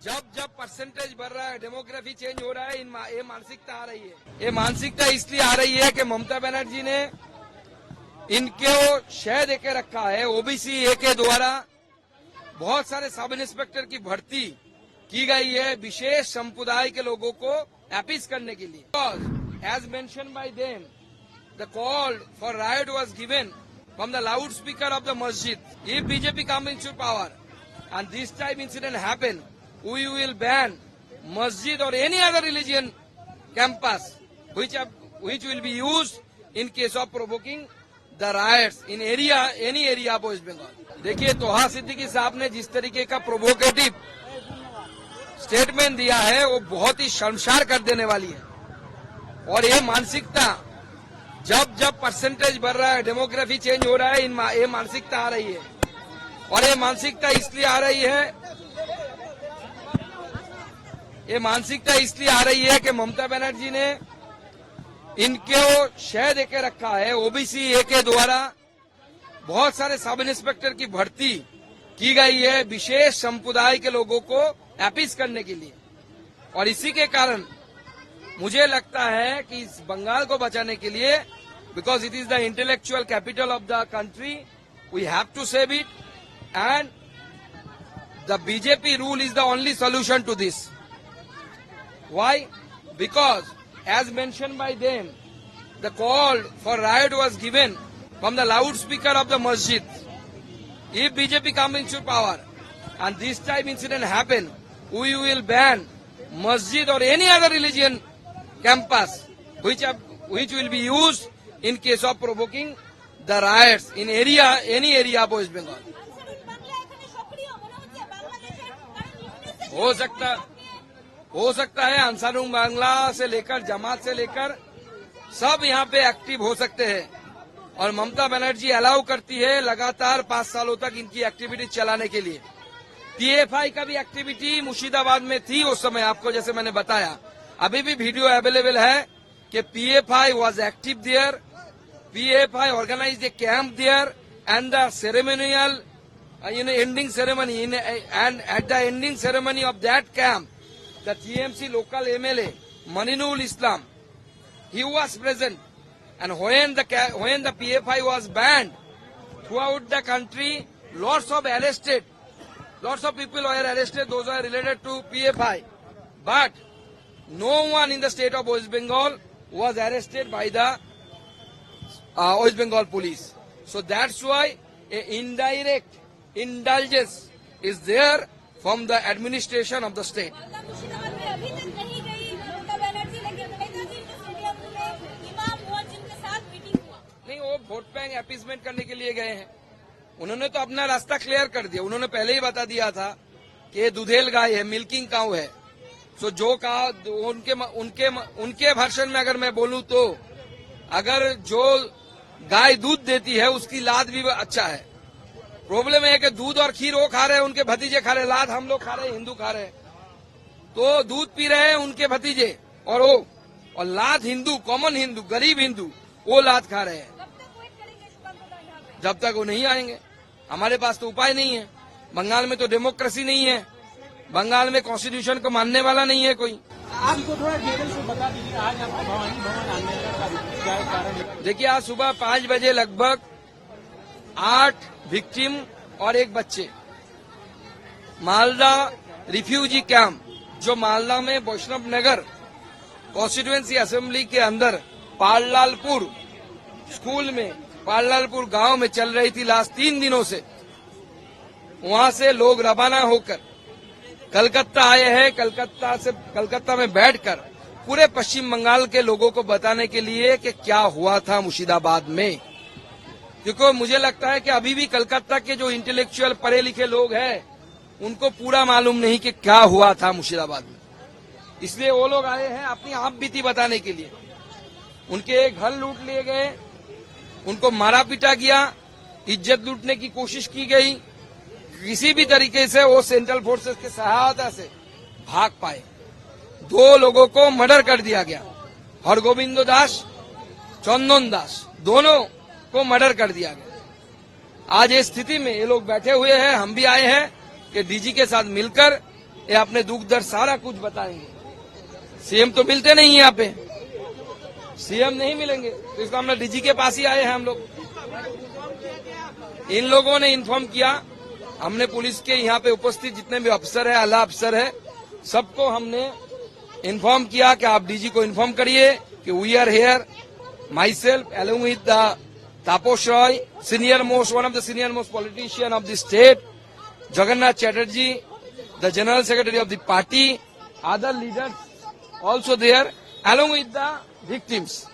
जब जब परसेंटेज बढ़ रहा है, डेमोग्राफी चेंज हो रहा है, ये मानसिकता आ रही है। ये मानसिकता इसलिए आ रही है कि ममता बनर्जी ने इनको शय देके रखा है। ओबीसी ए के द्वारा बहुत सारे सब इंस्पेक्टर की भर्ती की गई है विशेष समुदाय के लोगों को अपीज करने के लिए। As mention by them, the call for right was given from the loud speaker of the मस्जिद। If BJP come in to power and this type incident happen, we will ban masjid or any other religion campus which will be used in case of provoking the riots in any area of West Bengal. देखिए, तोहा सिद्दीकी साहब ने जिस तरीके का provocative statement दिया है वो बहुत ही शर्मसार कर देने वाली है। और ये मानसिकता जब जब परसेंटेज बढ़ रहा है, डेमोग्राफी चेंज हो रहा है, ये मानसिकता आ रही है। और ये मानसिकता इसलिए आ रही है, कि ममता बनर्जी ने इनको शय देके रखा है। ओबीसी ए के द्वारा बहुत सारे सब इंस्पेक्टर की भर्ती की गई है विशेष समुदाय के लोगों को अपीज करने के लिए। और इसी के कारण मुझे लगता है कि इस बंगाल को बचाने के लिए, because it is the intellectual capital of the country, we have to save it. And the BJP rule is the only solution to this. Why? Because, as mentioned by them, the call for riot was given from the loudspeaker of the masjid. If BJP come into power and this type incident happen, we will ban masjid or any other religion campus which will be used in case of provoking the riots in any area of West Bengal. हो सकता है अंसारुल बांग्ला से लेकर जमात से लेकर सब यहाँ पे एक्टिव हो सकते हैं। और ममता बनर्जी अलाउ करती है लगातार 5 सालों तक इनकी एक्टिविटी चलाने के लिए। पीएफआई का भी एक्टिविटी मुर्शिदाबाद में थी उस समय, आपको जैसे मैंने बताया। अभी भी वीडियो अवेलेबल है कि PFI was active there, PFI organised a camp there and the ceremonial ending ceremony and at the ending ceremony of that camp, the TMC local MLA Maninul Islam, he was present. And when the PFI was banned throughout the country, lots of people were arrested. Those are related to PFI, but no one in the state of West Bengal was arrested by the West Bengal police. So that's why a indirect indulgence is there from the administration of the state. नहीं, वो vote bank appeasement करने के लिए गए हैं। उन्होंने तो अपना रास्ता क्लियर कर दिया। उन्होंने पहले ही बता दिया था कि ये दुधेल गाय है, मिल्किंग काउ है। सो जो कहा उनके भाषण में अगर मैं बोलूं तो अगर जो गाय दूध देती है उसकी लाद भी अच्छा है। प्रॉब्लम है कि दूध और खीर वो खा रहे हैं, उनके भतीजे खा रहे हैं, लाद हम लोग खा रहे हैं, हिंदू खा रहे हैं। तो दूध पी रहे हैं उनके भतीजे और लाद हिंदू, कॉमन हिंदू, गरीब हिंदू, वो लाद खा रहे हैं। जब तक वो नहीं आएंगे, हमारे पास तो उपाय नहीं है। बंगाल में तो डेमोक्रेसी नहीं है, बंगाल में कॉन्स्टिट्यूशन को मानने वाला नहीं है कोई। आपको थोड़ा डिटेल से बता दीजिए, आज आपको भवानी भवन आने का क्या कारण? देखिए, आज सुबह 5 बजे लगभग 8 विक्टिम और एक बच्चे मालदा रिफ्यूजी कैंप, जो मालदा में वैष्णव नगर कॉन्स्टिट्यूएंसी असेंबली के अंदर पाललालपुर स्कूल में, पाललालपुर गांव में चल रही थी लास्ट 3 दिनों से। वहां से लोग रवाना होकर कलकत्ता आए हैं। कलकत्ता में बैठकर पूरे पश्चिम बंगाल के लोगों को बताने के लिए कि क्या हुआ था मुर्शिदाबाद में। क्योंकि मुझे लगता है कि अभी भी कलकत्ता के जो इंटेलेक्चुअल पढ़े लिखे लोग हैं उनको पूरा मालूम नहीं कि क्या हुआ था मुर्शिदाबाद में। इसलिए वो लोग आए हैं अपनी आप बीती बताने के लिए। उनके घर लूट लिए गए, उनको मारा पीटा गया, इज्जत लूटने की कोशिश की गई। किसी भी तरीके से वो सेंट्रल फोर्सेस की सहायता से भाग पाए। 2 लोगों को मर्डर कर दिया गया, हरगोविंद दास, चंदन दास, दोनों को मर्डर कर दिया गया। आज इस स्थिति में ये लोग बैठे हुए हैं। हम भी आए हैं कि डीजी के साथ मिलकर ये अपने दुख दर्द सारा कुछ बताएंगे। सीएम तो मिलते नहीं है यहाँ पे, सीएम नहीं मिलेंगे, तो इसका हमने डीजी के पास ही आए हैं हम लोग। इन लोगों ने इन्फॉर्म किया, हमने पुलिस के यहाँ पे उपस्थित जितने भी अफसर है, आला अफसर है, सबको हमने इन्फॉर्म किया कि आप डीजी को इन्फॉर्म करिए कि we are here, myself along with Taposh Roy, one of the senior most politician of the state, Jagannath Chatterjee, the general secretary of the party, other leaders also there, along with the victims.